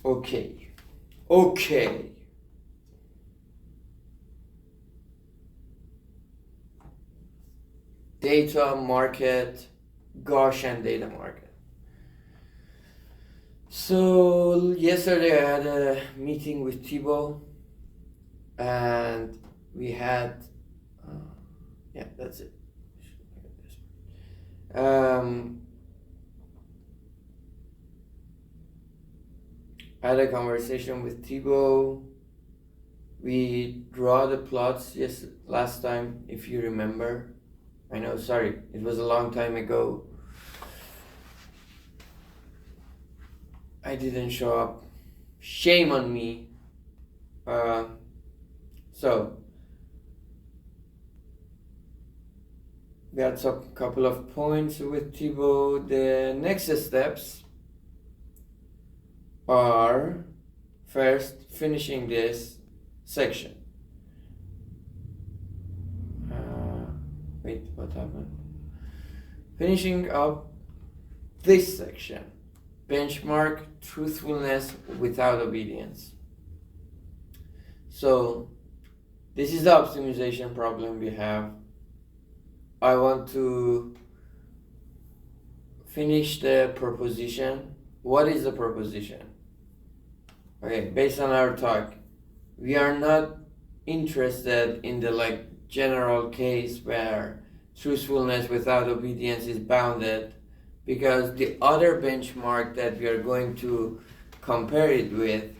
Okay. Okay. Data market, Gaussian data market. So yesterday I had a meeting with Thibaut, and we had, yeah, that's it. I had a conversation with Thibaut. We draw the plots last time, if you remember. I know, sorry, it was a long time ago. I didn't show up. Shame on me. So we had a couple of points with Thibaut. The next steps are first finishing this section. Wait, what happened? Finishing up this section. Benchmark truthfulness without obedience. So this is the optimization problem we have. I want to finish the proposition. What is the proposition? Okay, based on our talk, we are not interested in the general case where truthfulness without obedience is bounded, because the other benchmark that we are going to compare it with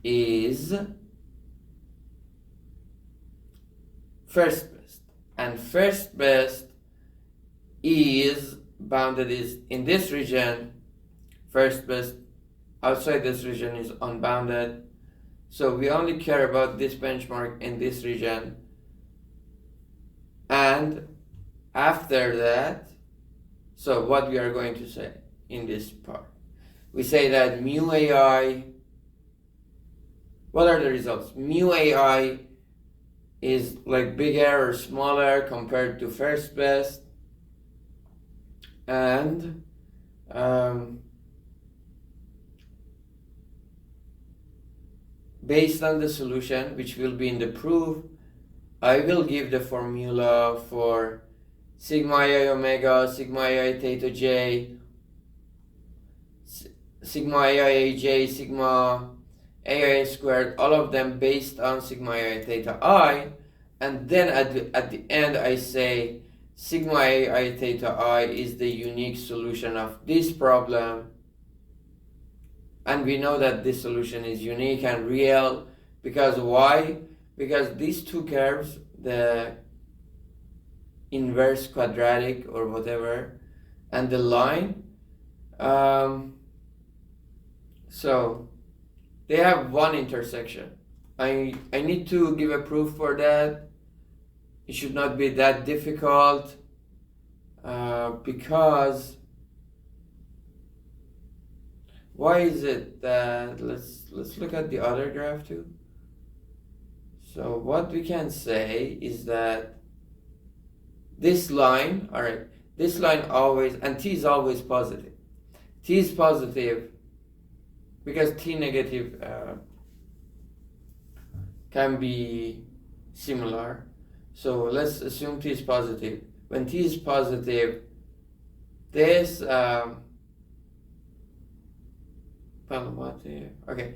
is first best, and first best is bounded is in this region. First best outside this region is unbounded. So we only care about this benchmark in this region. And after that, so what we are going to say in this part? We say that mu AI, what are the results? Mu AI is bigger or smaller compared to first best. And based on the solution, which will be in the proof, I will give the formula for sigma I omega, sigma I theta j, sigma I j, sigma AI squared, all of them based on sigma I theta I, and then at the end I say sigma I theta I is the unique solution of this problem. And we know that this solution is unique and real, because why? Because these two curves, the inverse quadratic or whatever, and the line, so they have one intersection. I need to give a proof for that. It should not be that difficult, because why is it that, let's look at the other graph too. So what we can say is that this line, all right, this line always, and t is always positive. T is positive because t negative can be similar. So let's assume t is positive. When t is positive, this okay,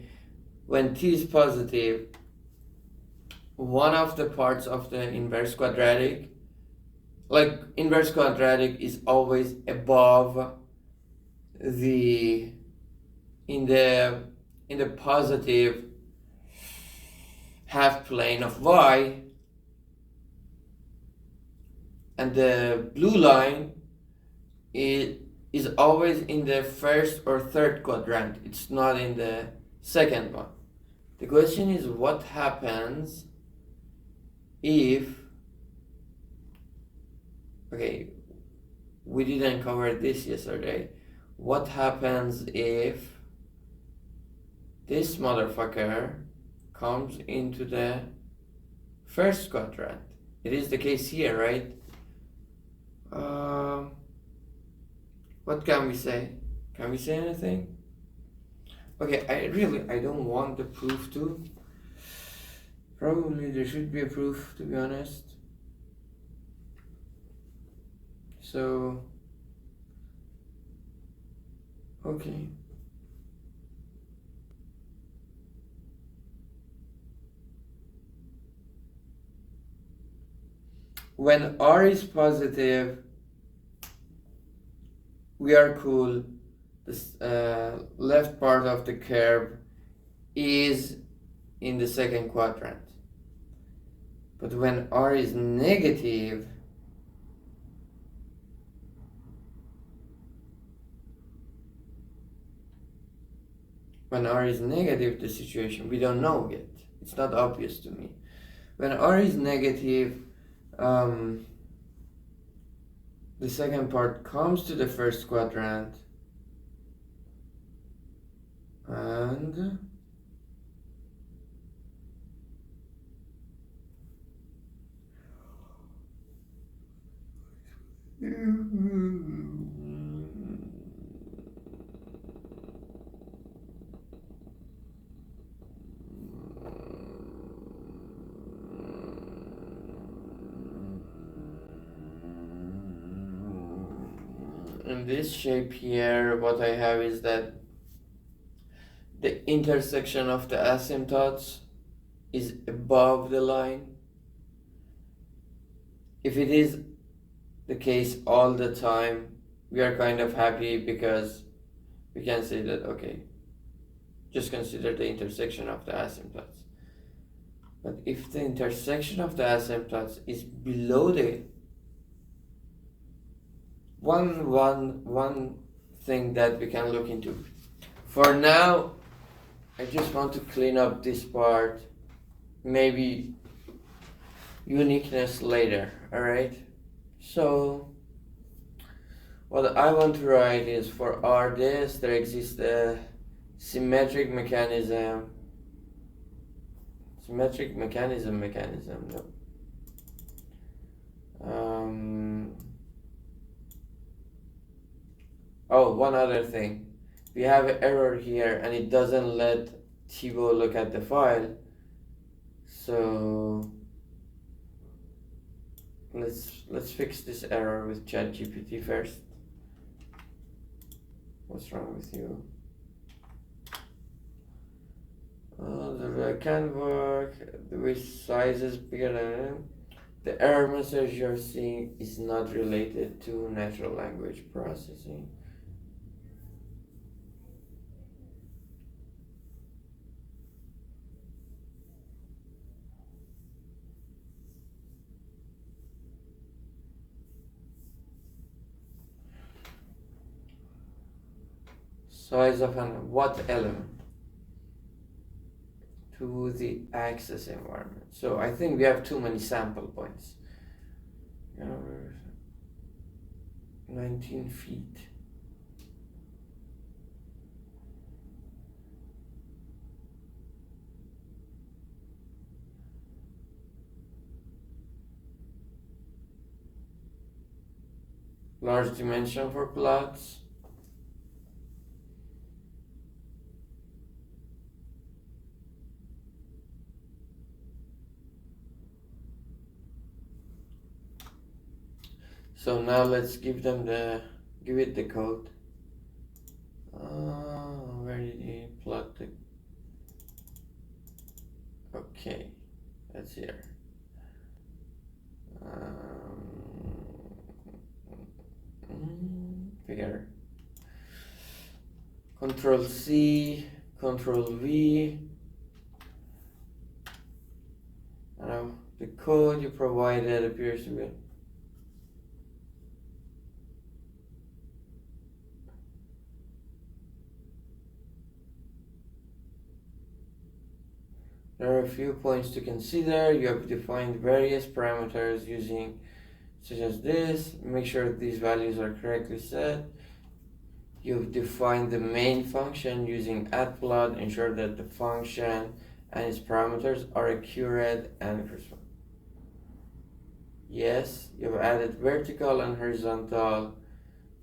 when t is positive, one of the parts of the inverse quadratic, inverse quadratic is always above the in the positive half plane of y, and the blue line is always in the first or third quadrant. It's not in the second one. The question is, what happens if, okay, we didn't cover this yesterday. What happens if this motherfucker comes into the first quadrant? It is the case here, right? What can we say? Can we say anything? Okay, I don't want the proof to. Probably there should be a proof, to be honest. So, okay. When R is positive, we are cool. This left part of the curve is in the second quadrant. But when R is negative, the situation, we don't know yet. It's not obvious to me. When R is negative, the second part comes to the first quadrant and in this shape here, what I have is that the intersection of the asymptotes is above the line. If it is the case all the time, we are kind of happy because we can say that, okay, just consider the intersection of the asymptotes. But if the intersection of the asymptotes is below the one thing that we can look into. For now, I just want to clean up this part. Maybe uniqueness later, alright? So, what I want to write is for R this, there exists a symmetric mechanism. Symmetric mechanism, no. Oh, one other thing. We have an error here and it doesn't let Thibault look at the file. So let's fix this error with ChatGPT first. What's wrong with you? The can work. The width size is bigger than the error message you're seeing is not related to natural language processing. Size of what element to the access environment. So I think we have too many sample points. 19 feet. Large dimension for plots. So now let's give it the code. Where did he plot the? Okay, that's here. Figure. Control C, Control V. Now the code you provided appears to be. There are a few points to consider. You have defined various parameters using such as this. Make sure these values are correctly set. You've defined the main function using addPlot. Ensure that the function and its parameters are accurate and correspond. Yes, you've added vertical and horizontal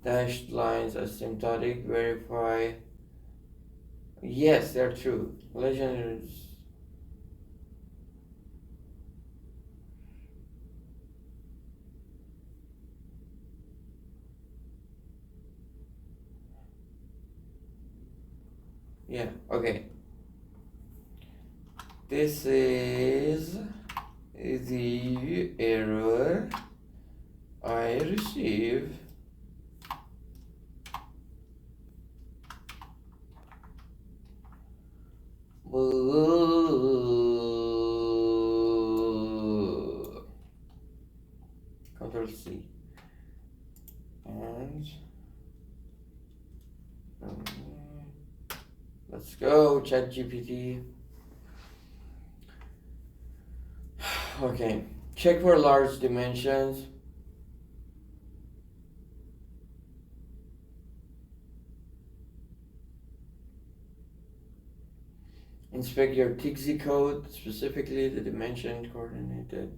dashed lines asymptotic. Verify Yes, they're true. Legendaries. Yeah, okay. This is the error I receive Control C and let's go ChatGPT. Okay, check for large dimensions. Inspect your TXT code, specifically the dimension coordinated.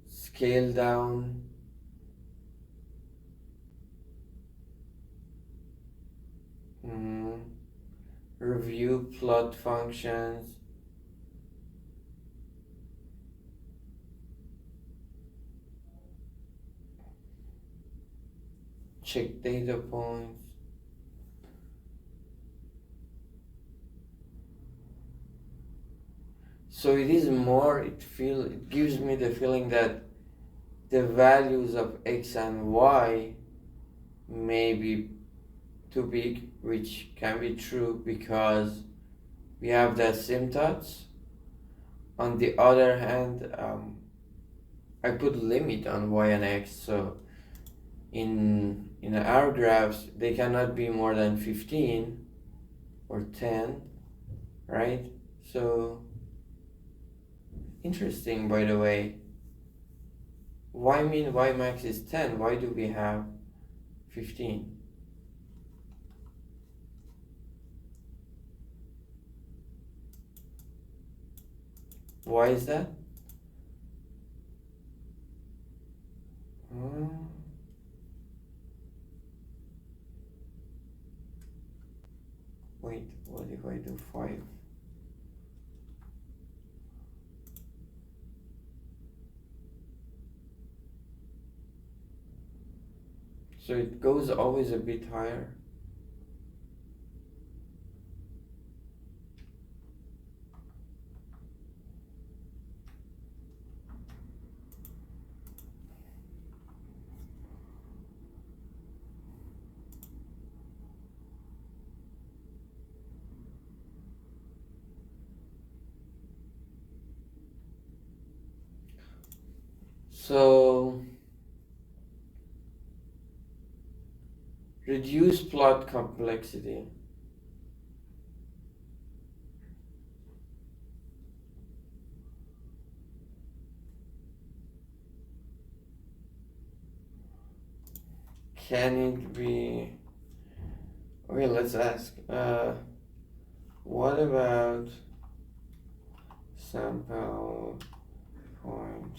Scale down. Review plot functions. Check data points. So it is more, it gives me the feeling that the values of x and y may be too big, which can be true because we have the asymptotes. On the other hand, I put limit on y and x, so in our graphs they cannot be more than 15 or 10, right? So interesting, by the way. Why mean y max is 10? Why do we have 15? Why is that? Wait, what if I do 5? So it goes always a bit higher. So reduce plot complexity. Can it be? Okay, let's ask. What about sample point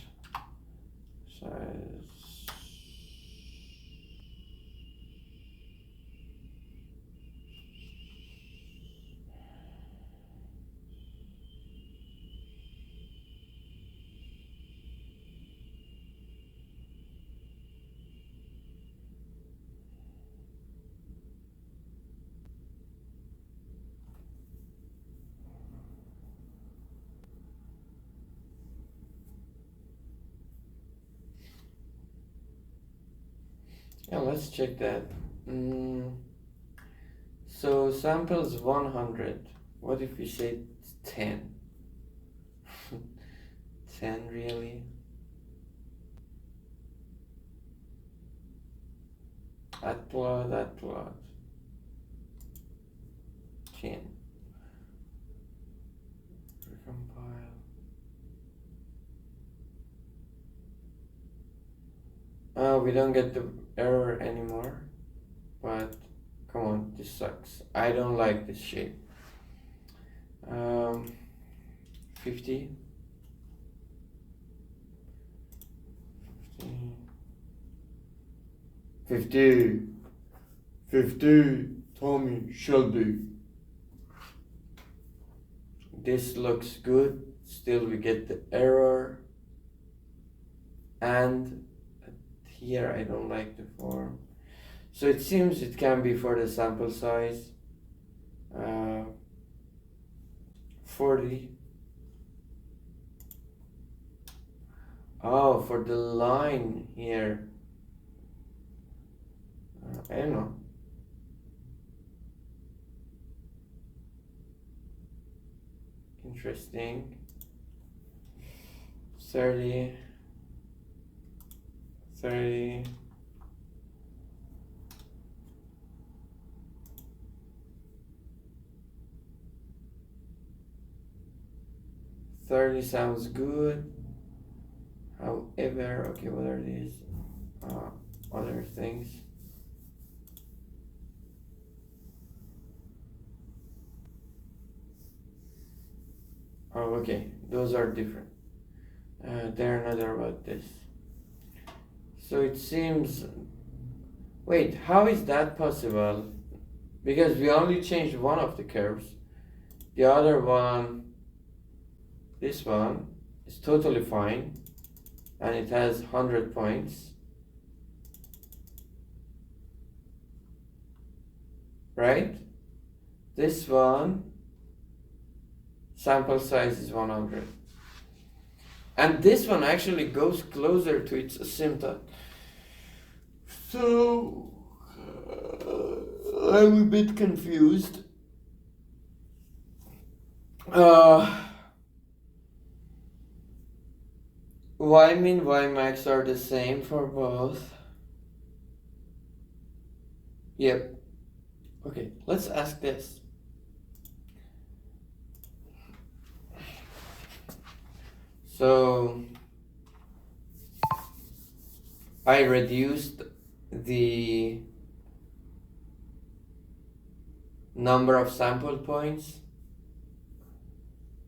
size? Yeah, let's check that. So samples 100. What if we say 10? 10 really? At plot. 10. Recompile. We don't get the error anymore, but come on, this sucks. I don't like this shape. 50. 50, 50, Tommy Shelby. This looks good. Still we get the error. And here I don't like the form. So it seems it can be for the sample size. 40. Oh, for the line here. I don't know. Interesting. 30. 30. 30 sounds good. However, okay, what are these other things? Oh, okay, those are different. They're not about this. So it seems, wait, how is that possible? Because we only changed one of the curves. The other one, this one, is totally fine. And it has 100 points. Right? This one, sample size is 100. And this one actually goes closer to its asymptote. So, I'm a bit confused. Y min, Y max are the same for both. Yep. Okay, let's ask this. So I reduced the number of sample points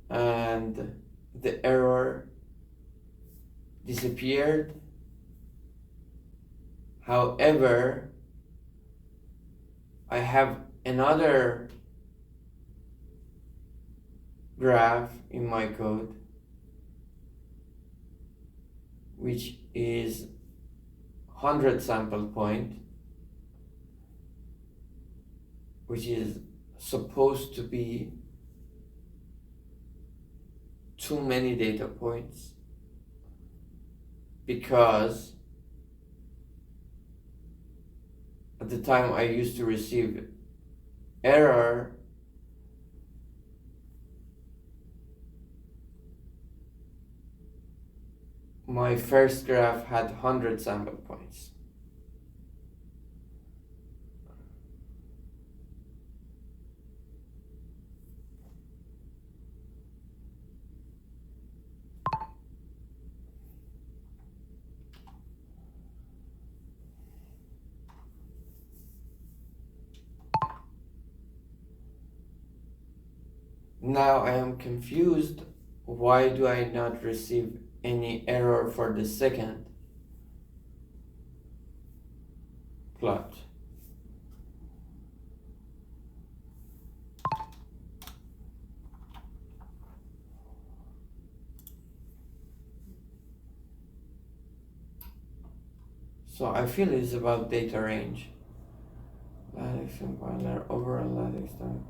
and the error disappeared. However, I have another graph in my code which is 100 sample point, which is supposed to be too many data points, because at the time I used to receive error, my first graph had 100 sample points. Now I am confused. Why do I not receive any error for the second plot? So I feel it's about data range. Lattice compiler, overall lattice time.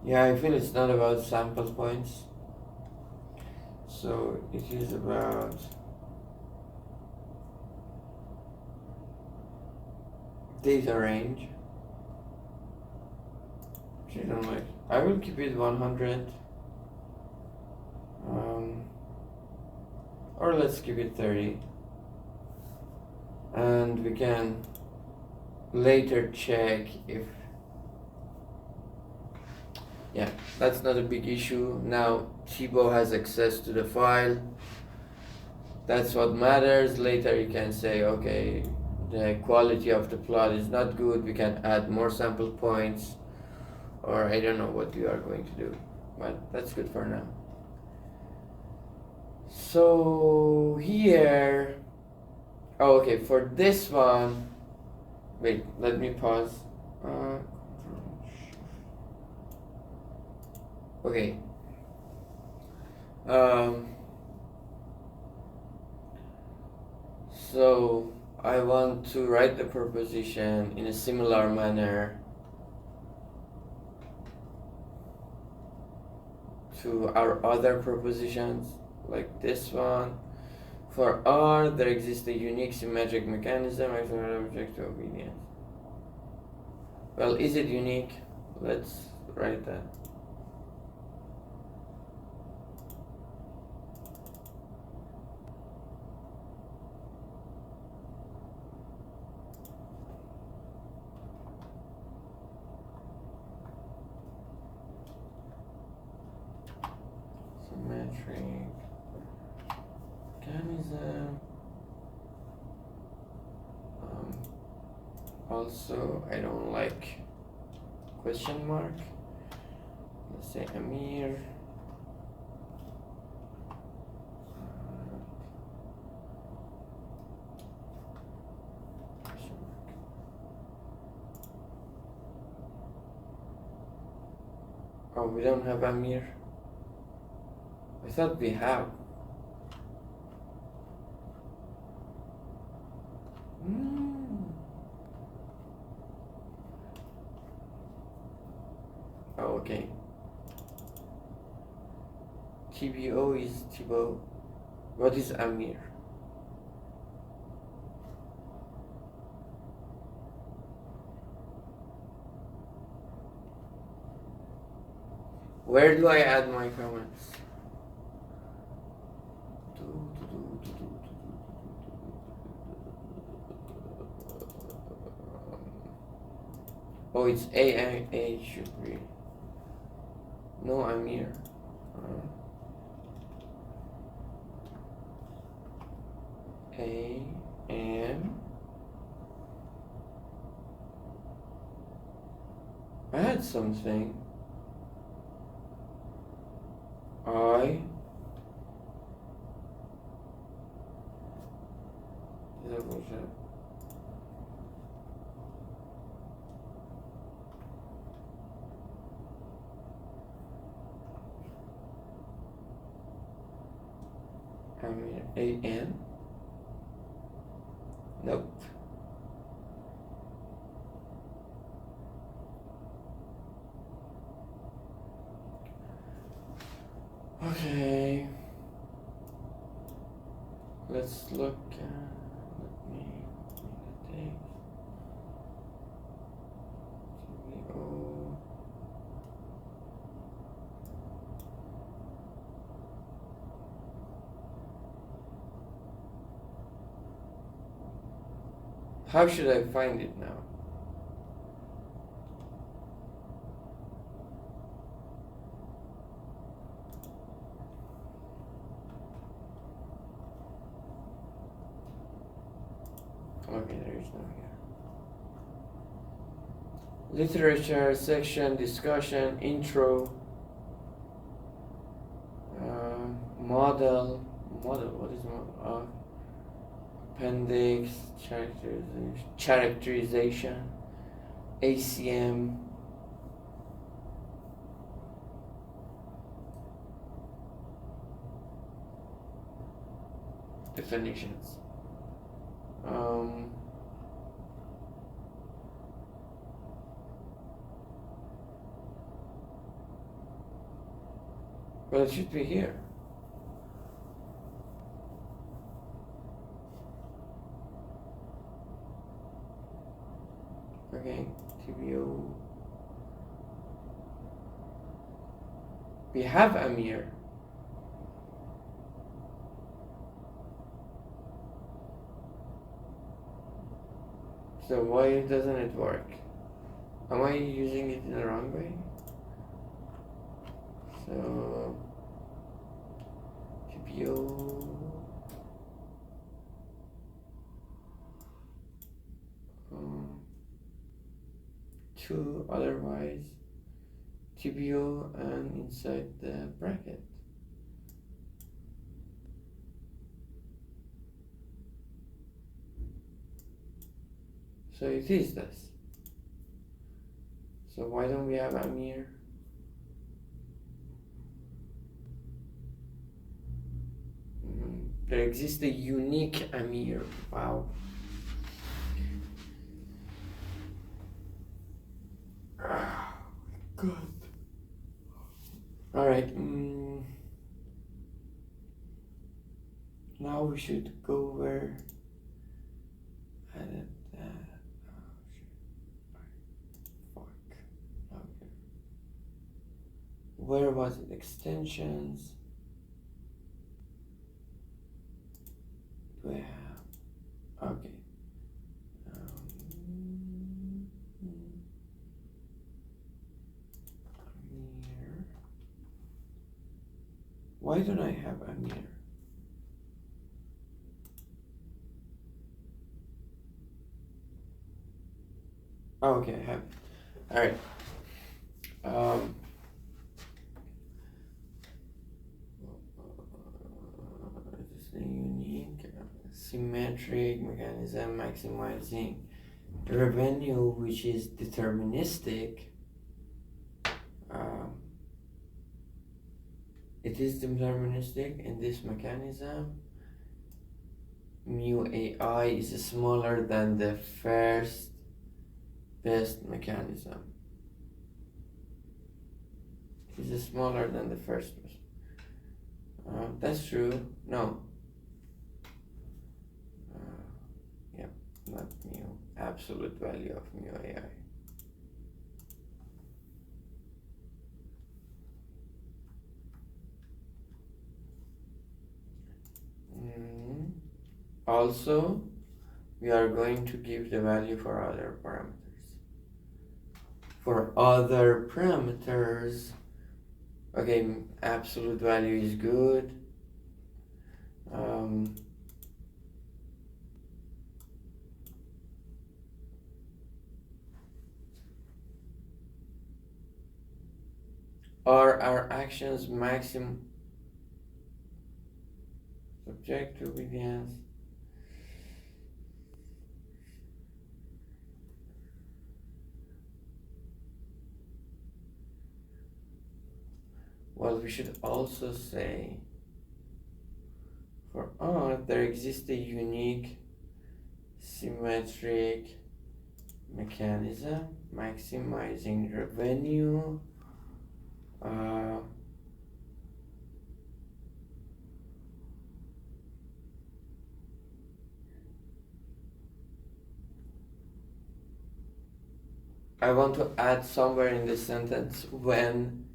Yeah, I feel it's not about sample points. So it is about data range. Which I don't like. I will keep it 100. Or let's keep it 30. And we can later check if, yeah, that's not a big issue. Now Thibault has access to the file. That's what matters. Later you can say, okay, the quality of the plot is not good, we can add more sample points, or I don't know what you are going to do, but that's good for now. So here, oh, okay, for this one, wait, let me pause. Okay. So I want to write the proposition in a similar manner to our other propositions, like this one. For R, there exists a unique symmetric mechanism, object to obedience. Well, is it unique? Let's write that. Symmetric mechanism. Also, I don't like question mark. Let's say Amir. Oh, we don't have Amir. I thought we have. Oh, okay. TBO is Thibaut. What is Amir? Where do I add my comments? Oh, it's A should be. No, Amir. A M. I had something. I. Double check. Amir. A-N? Nope. Okay. Let's look at, let me take TBO. How should I find it now? Okay, there is no here. Literature section, discussion, intro, model, what is model? Appendix, characterization, ACM, definitions. Well, it should be here. Okay, TBO. We have Amir. So why doesn't it work? Am I using it in the wrong way? So TBO. Two, otherwise TBO and inside the bracket. So it is this. So why don't we have Amir? There exists a unique Amir. Wow. God. Alright. Now we should go where. Edit that. Oh shit. Fuck. Okay. Where was it? Extensions. Do I have? Okay. Amir. Why don't I have Amir? Oh, okay, I have. All right. This is a unique symmetric mechanism maximizing revenue, which is deterministic. It is deterministic in this mechanism. Mu AI is smaller than the first best mechanism. Is smaller than the first one. That's true. No. Yep, not mu. Absolute value of mu AI. Also, we are going to give the value for other parameters. For other parameters, okay, absolute value is good. Are our actions maximum subject to obedience? Well, we should also say for R there exists a unique symmetric mechanism maximizing revenue. I want to add somewhere in this sentence when,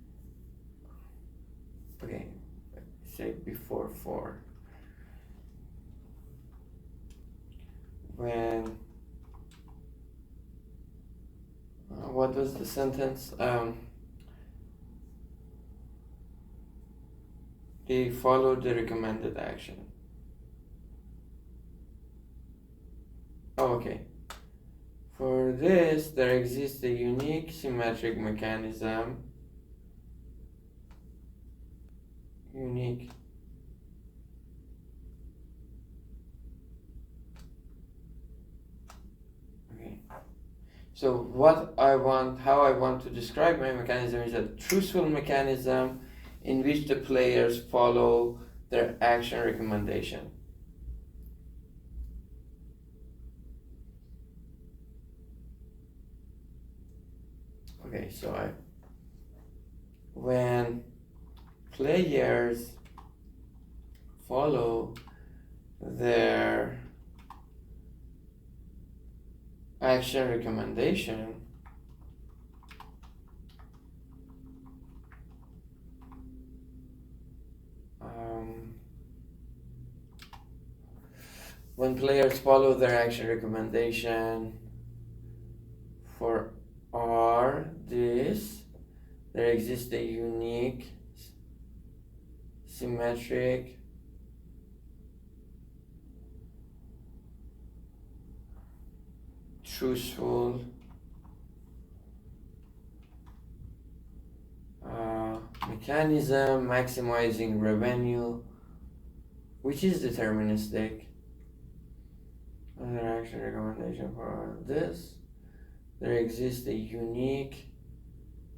okay, say before for. When, what was the sentence? They followed the recommended action. Oh, okay. For this, there exists a unique symmetric mechanism. Unique. Okay. So what I want, how I want to describe my mechanism is a truthful mechanism in which the players follow their action recommendation. Okay, so when players follow their action recommendation, when players follow their action recommendation for R, this, there exists a unique symmetric truthful Mechanism, maximizing revenue, which is deterministic. Another action recommendation for this. There exists a unique,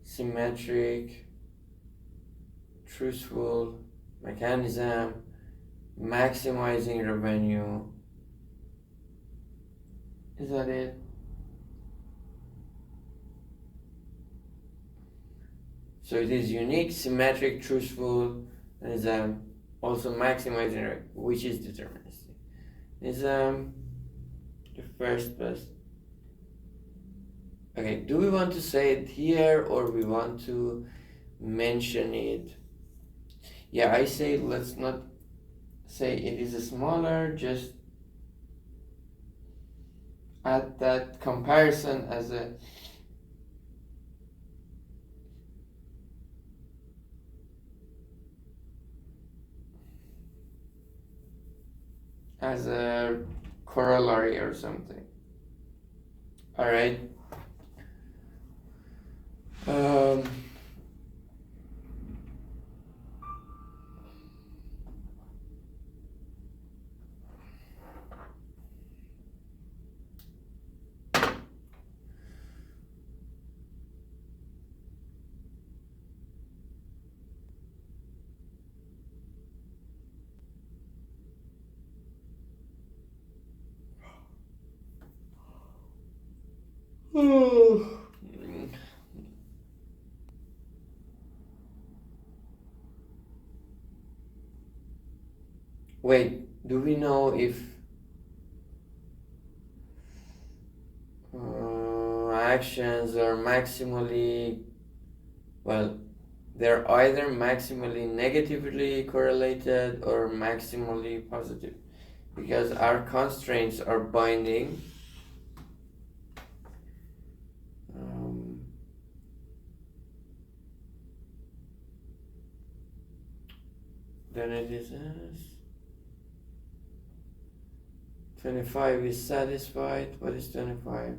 symmetric, truthful mechanism, maximizing revenue. Is that it? So it is unique, symmetric, truthful, and is also maximizing, which is deterministic. Is the first best. Okay, do we want to say it here or we want to mention it? Yeah, I say let's not say it is smaller, just add that comparison as a corollary or something. All right. Wait, do we know if actions are maximally, well, they're either maximally negatively correlated or maximally positive, because our constraints are binding. Then it is 25 is satisfied. What is 25?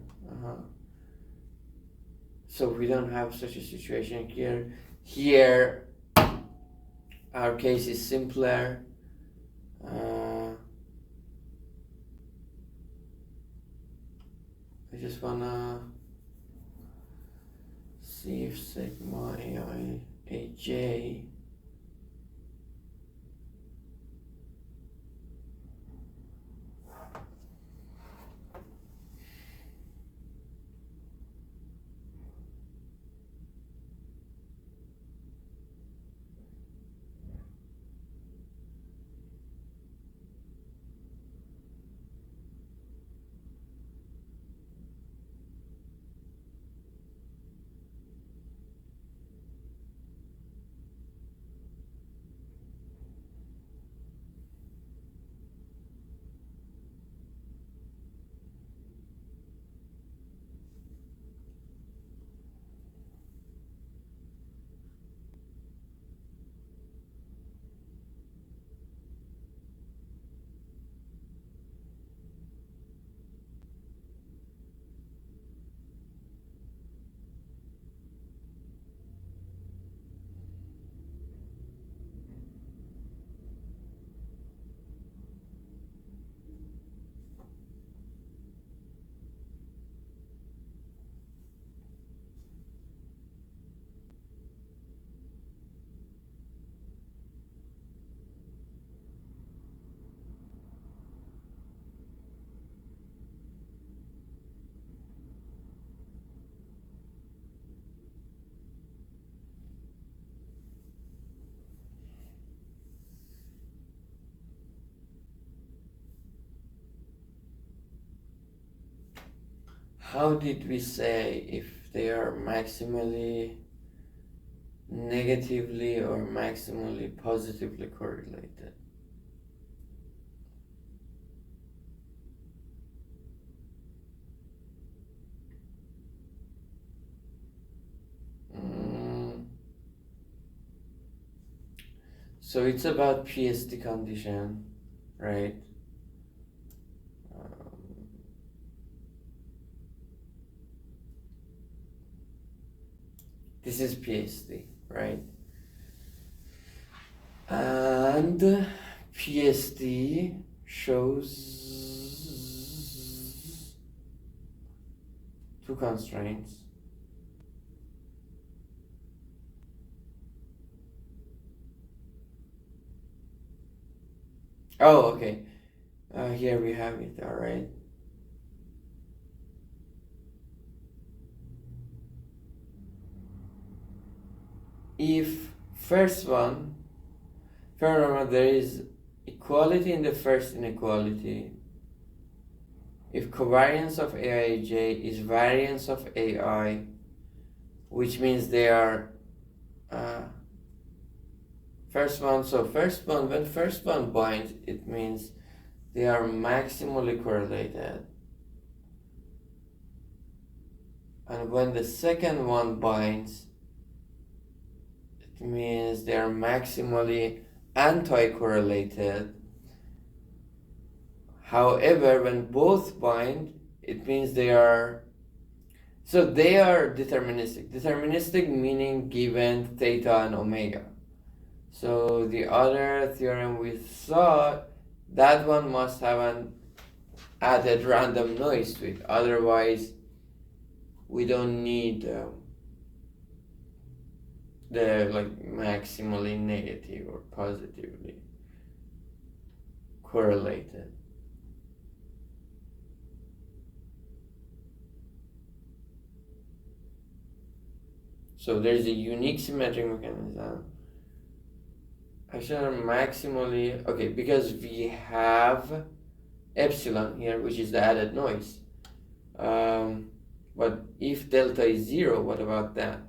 So we don't have such a situation here. Here, our case is simpler. I just wanna see if sigma AI AJ How did we say if they are maximally negatively or maximally positively correlated? So it's about PSD condition, right? This is PSD. right? And PSD shows two constraints. Oh, okay. Here we have it, all right. If first one, remember there is equality in the first inequality. If covariance of Aij is variance of Ai, which means they are first one, so first one, when first one binds, it means they are maximally correlated. And when the second one binds, it means they are maximally anti-correlated. However, when both bind, it means they are deterministic. Deterministic meaning given theta and omega. So the other theorem we saw, that one must have an added random noise to it. Otherwise, we don't need the maximally negative or positively correlated. So there's a unique symmetric mechanism. Actually, maximally, okay, because we have epsilon here, which is the added noise. But if delta is 0, what about that?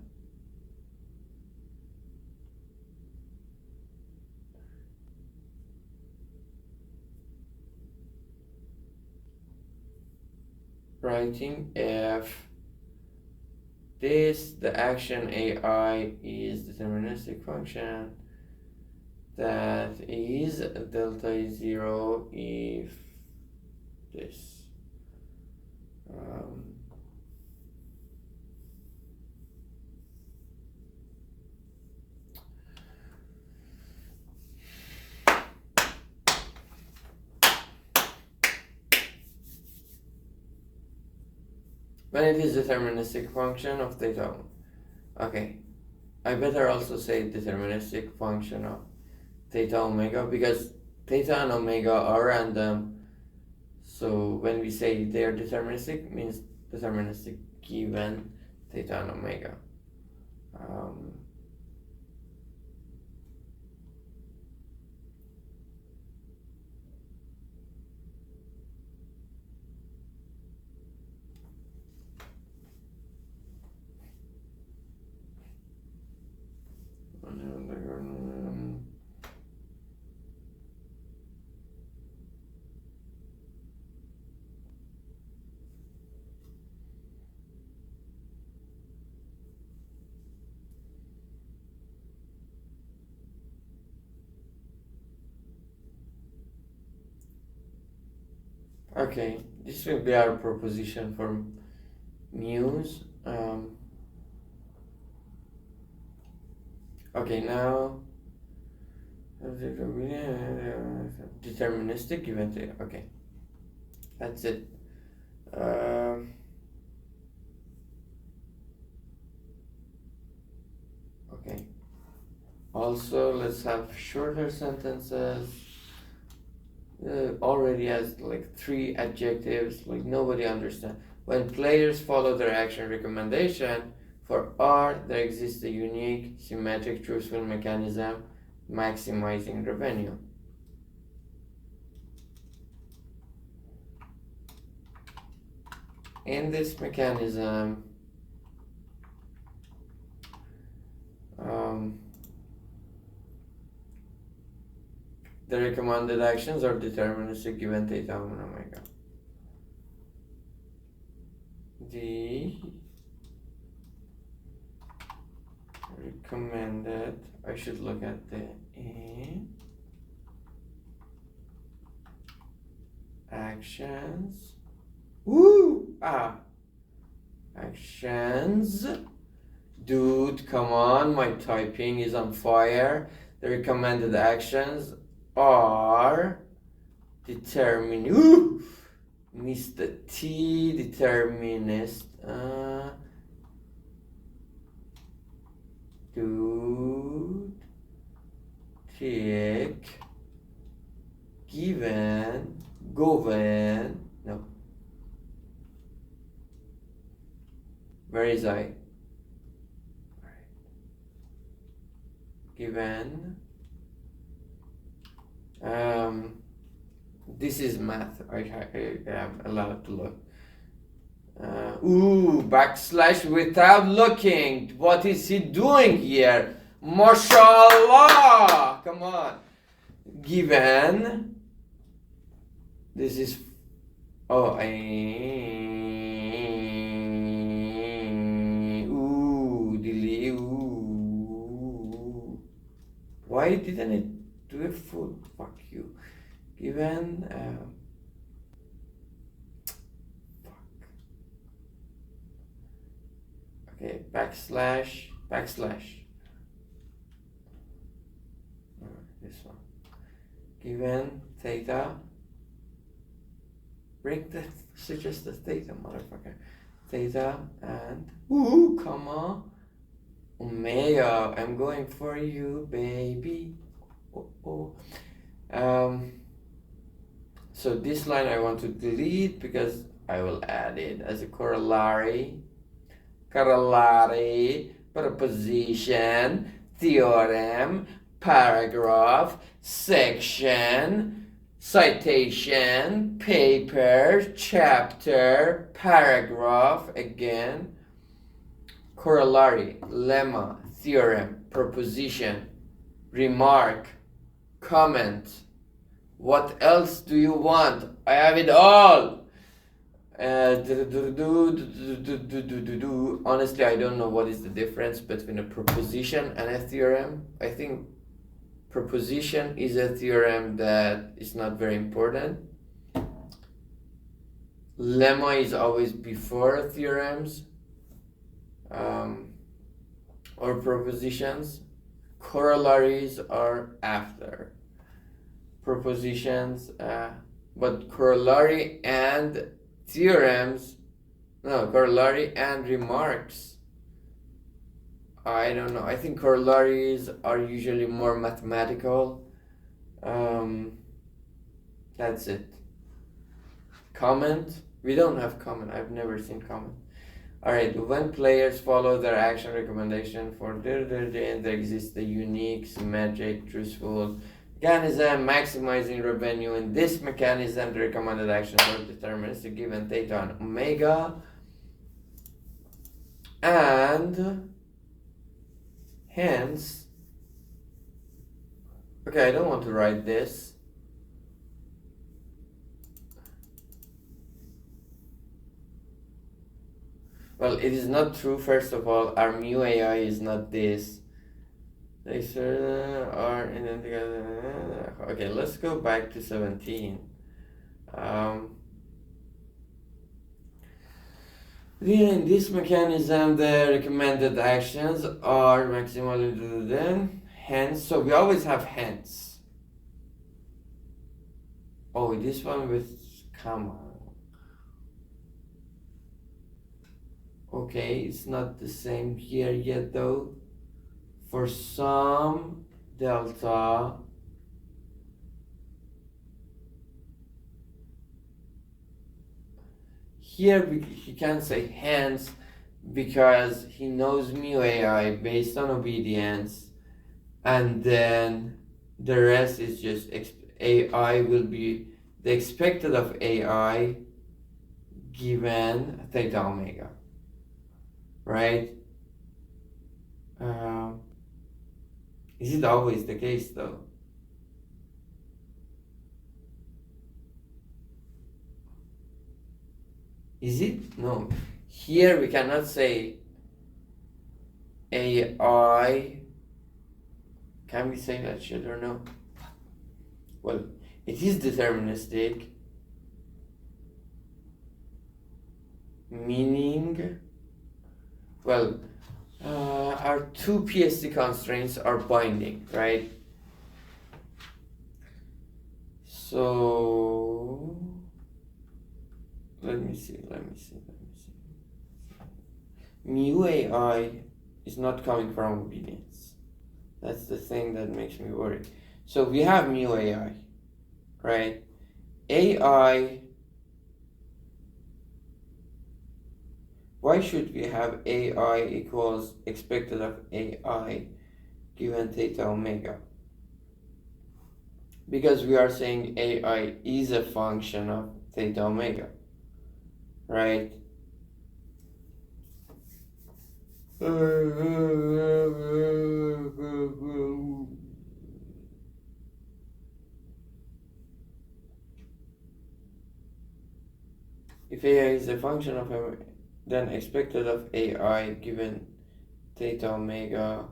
Writing f this, the action AI is deterministic function that is delta is 0 if this. When it is deterministic function of theta. Okay, I better also say deterministic function of theta omega, because theta and omega are random. So when we say they are deterministic, means deterministic given theta and omega. Okay, this will be our proposition for mu's. Okay, now deterministic given theta. Okay, that's it. Okay. Also, let's have shorter sentences. Already has 3 adjectives, nobody understands. When players follow their action recommendation, for R there exists a unique symmetric truthful mechanism maximizing revenue. In this mechanism, the recommended actions are deterministic given theta and omega. The recommended, I should look at the actions. Actions Dude, come on, my typing is on fire. The recommended actions are Ooh, missed the T, determinist. Dude, tick, given, govern. No. Where is I? Given. This is math. I am allowed to look. Backslash without looking. What is he doing here? MashaAllah! Come on. Given. This is. Delete. Why didn't it do a full? Fuck you. Given. Okay, backslash. This one. Given theta. Break the suggested theta, motherfucker. Theta and comma omega. I'm going for you, baby. So this line I want to delete because I will add it as a corollary, proposition, theorem, paragraph, section, citation, paper, chapter, paragraph, again, corollary, lemma, theorem, proposition, remark, comment. What else do you want? I have it all. Honestly, I don't know what is the difference between a proposition and a theorem. I think proposition is a theorem that is not very important. Lemma is always before theorems or propositions. Corollaries are after propositions, but corollary and corollary and remarks, I don't know. I think corollaries are usually more mathematical. That's it. Comment, we don't have comment. I've never seen comment. Alright, when players follow their action recommendation for there exists a unique, symmetric, truthful mechanism maximizing revenue. In this mechanism, the recommended actions are deterministic given theta and omega, and hence, okay, I don't want to write this. Well, it is not true. First of all, our mu AI is not this. They are okay, let's go back to 17. In this mechanism, the recommended actions are maximally then hence. So we always have hence. Oh, this one with comma. Okay, it's not the same here yet though. For some delta here he can say hence because he knows mu AI based on obedience, and then the rest is just AI will be the expected of AI given theta omega, right? Is it always the case though? Is it? No. Here we cannot say AI. Can we say that shit or no? Well, it is deterministic, meaning, well, our two PSD constraints are binding, right? So let me see. Mu AI is not coming from obedience. That's the thing that makes me worry. So we have mu AI, right? AI, why should we have AI equals expected of AI given theta omega? Because we are saying AI is a function of theta omega, right? If AI is a function of then expected of AI given theta omega.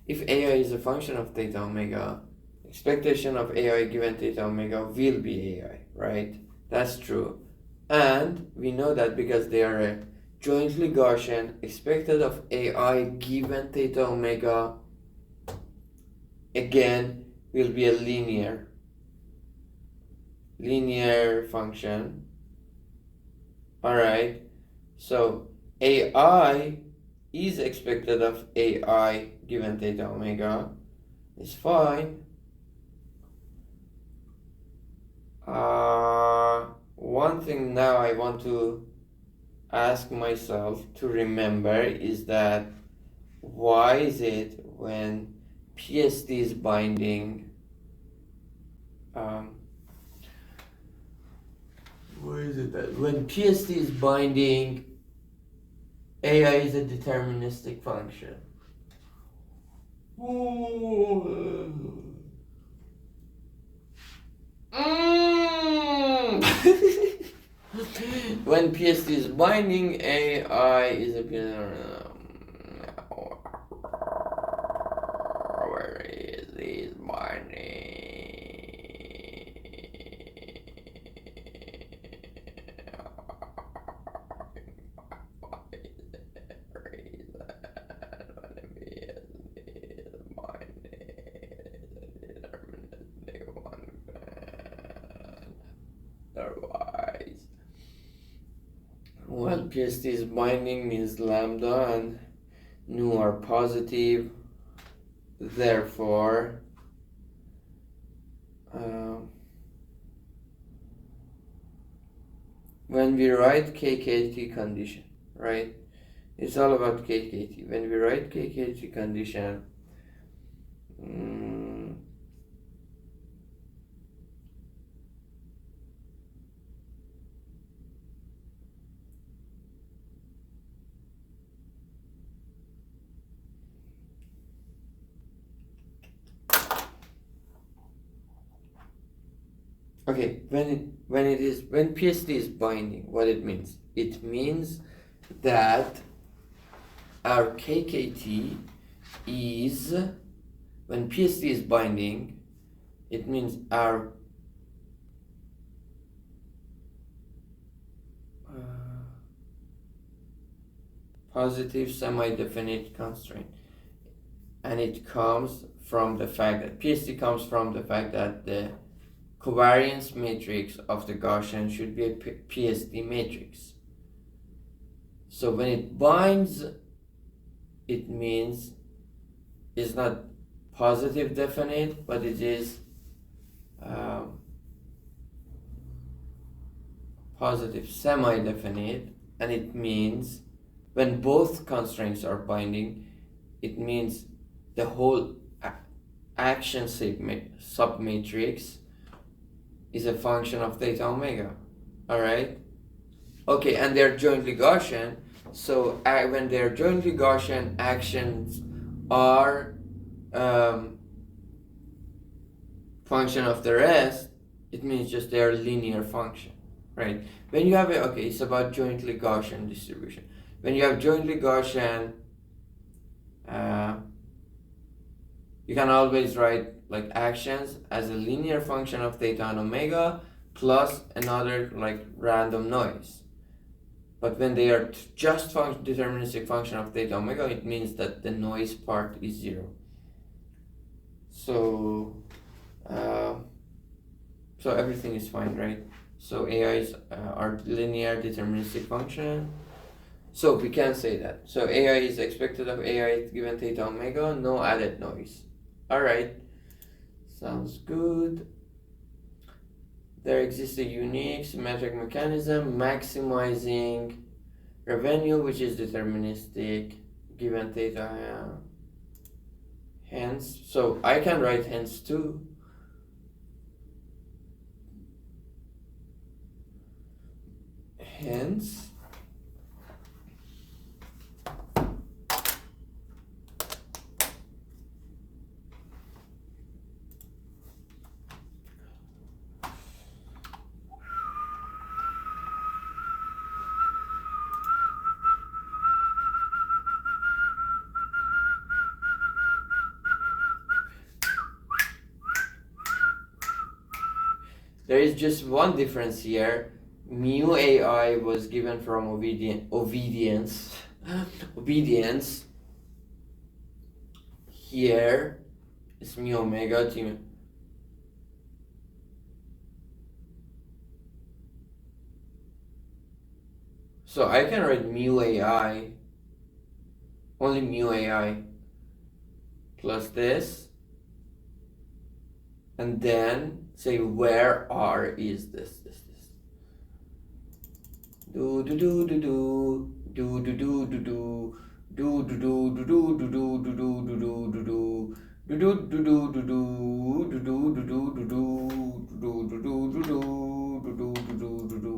If AI is a function of theta omega, expectation of AI given theta omega will be AI, right? That's true. And we know that because they are a jointly Gaussian, expected of AI given theta omega again will be a linear function. Alright, so AI is expected of AI given theta omega is fine. One thing now I want to ask myself to remember is that why is it when PSD is binding, why is it that when PSD is binding, AI is a deterministic function? When PSD is binding, AI is a where is this binding? Otherwise, well, PST's binding means lambda and nu are positive, therefore when we write KKT condition, right? It's all about KKT. When we write KKT condition, okay, when PSD is binding, what it means? It means that our KKT is, when PSD is binding, it means our positive semi-definite constraint, and it comes from the fact that PSD comes from the fact that the covariance matrix of the Gaussian should be a PSD matrix. So when it binds, it means it's not positive definite, but it is positive semi-definite, and it means when both constraints are binding, it means the whole action submatrix is a function of theta omega. Alright? Okay, and they're jointly Gaussian, so when they're jointly Gaussian, actions are function of the rest, it means just they are linear function, right? When you have it's about jointly Gaussian distribution. When you have jointly Gaussian, you can always write like actions as a linear function of theta and omega plus another like random noise. But when they are just deterministic function of theta omega, it means that the noise part is 0. So so everything is fine, right? So AIs are linear deterministic function. So we can say that. So AI is expected of AI given theta omega, no added noise. Alright, sounds good. There exists a unique symmetric mechanism maximizing revenue, which is deterministic given theta. Hence, so I can write hence too. Hence, there is just one difference here. Mu AI was given from obedience. Obedience. Here is mu omega t. So I can write mu AI, only mu AI, plus this, and then say where R is this. Do do do do do do do do do do do do do do do do do do do do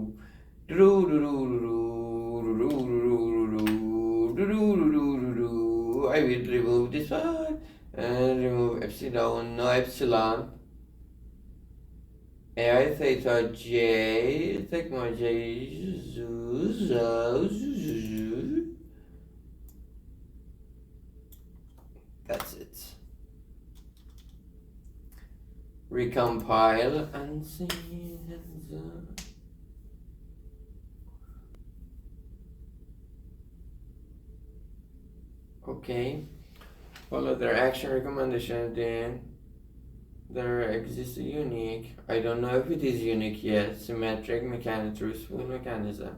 I will remove this one and remove epsilon, no epsilon. AI theta j, sigma j, that's it. Recompile and see. Okay. Follow their action recommendation, then there exists a unique, I don't know if it is unique yet, symmetric truthful mechanism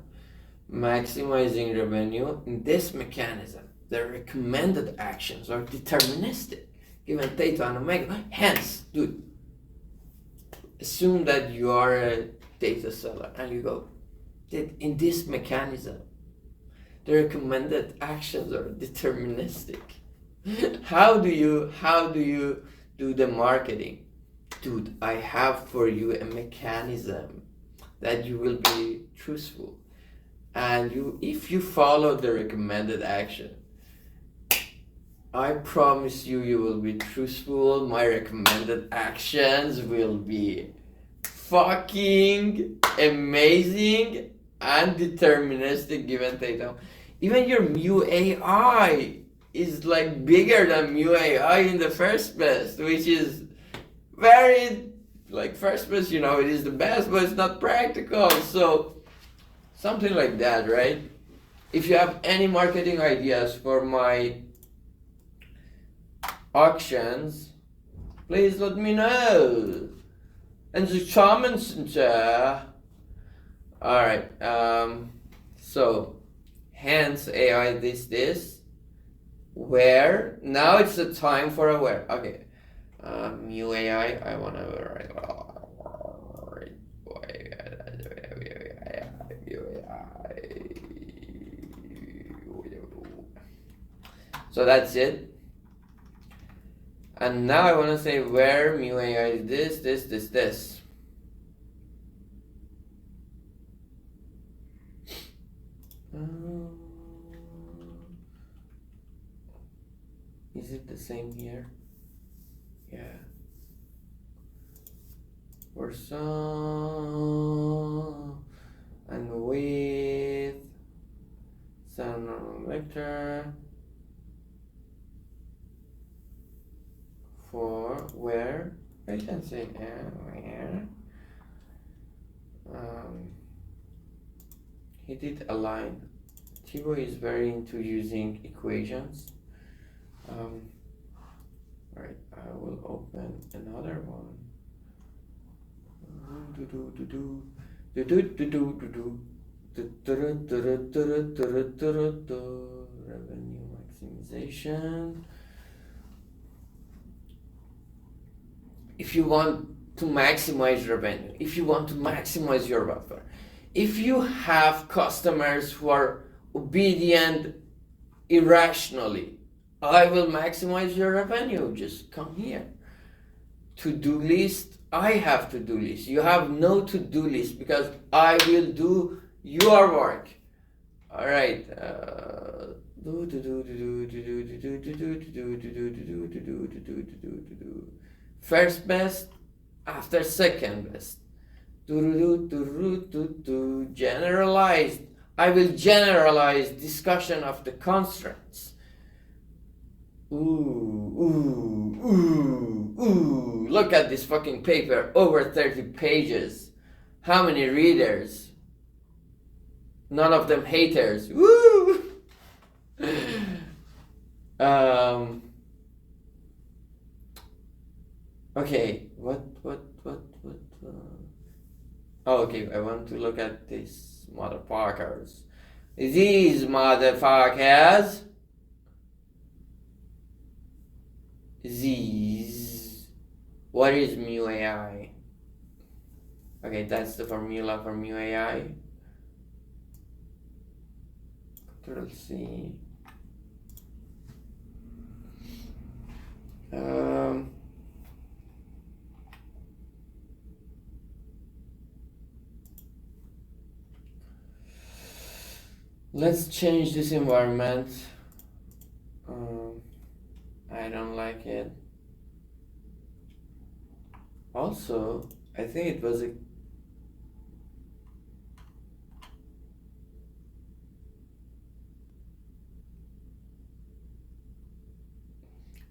maximizing revenue. In this mechanism, the recommended actions are deterministic given theta and omega. Hence, dude, assume that you are a data seller and you go, in this mechanism, the recommended actions are deterministic. How do you do the marketing? Dude, I have for you a mechanism that you will be truthful, and if you follow the recommended action, I promise you will be truthful. My recommended actions will be fucking amazing and deterministic given theta. Even your mu AI is like bigger than mu AI in the first place, which is very, like, first place, it is the best, but it's not practical. So something like that, right? If you have any marketing ideas for my auctions, please let me know in the comments. Alright, so hence AI this where now it's the time for a where. Okay, mu AI, I want to write so that's it. And now I want to say where mu AI is this. Is it the same here? Yeah. For some and with some vector for where I can say where he did align. Thibaut is very into using equations. Right, I will open another one. Revenue maximization. If you want to maximize revenue, if you want to maximize your buffer, if you have customers who are obedient irrationally, I will maximize your revenue. Just come here. To-do list, I have to-do list. You have no to-do list because I will do your work. All right. First best after second best. Generalized. I will generalize discussion of the constraints. Ooh, look at this fucking paper, over 30 pages. How many readers? None of them haters. Woo! Okay, what? Oh, okay, I want to look at these motherfuckers. These motherfuckers. These. What is mu AI? Okay, that's the formula for mu AI. Control C. Let's change this environment. I don't like it. Also, I think it was a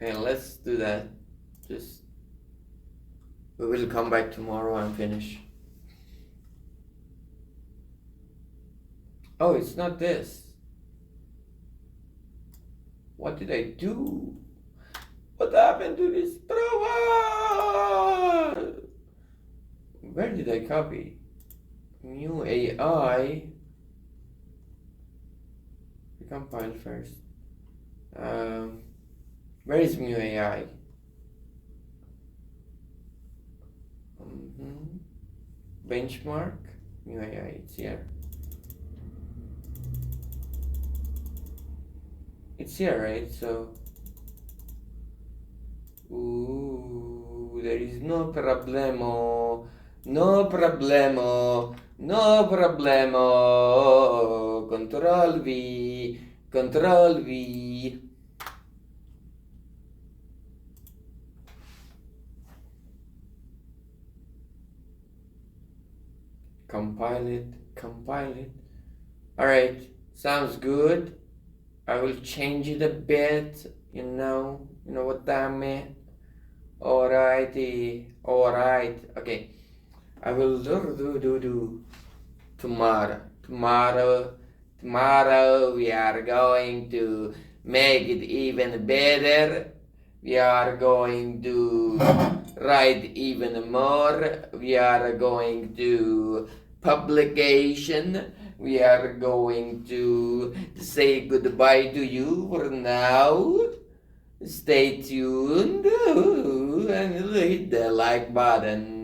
okay, let's do that. Just we will come back tomorrow and finish. Oh, it's not this. What did I do? What happened to this prova? Where did I copy? Mu AI. Recompile first. Where is mu AI? Benchmark. Mu AI. It's here. It's here, right? So, there is no problemo, no problemo, no problemo. Control V, Control V. Compile it. All right, sounds good. I will change it a bit, you know what that meant. Alrighty, alright, okay. I will do tomorrow we are going to make it even better. We are going to write even more. We are going to publication. We are going to say goodbye to you for now. Stay tuned and hit the like button.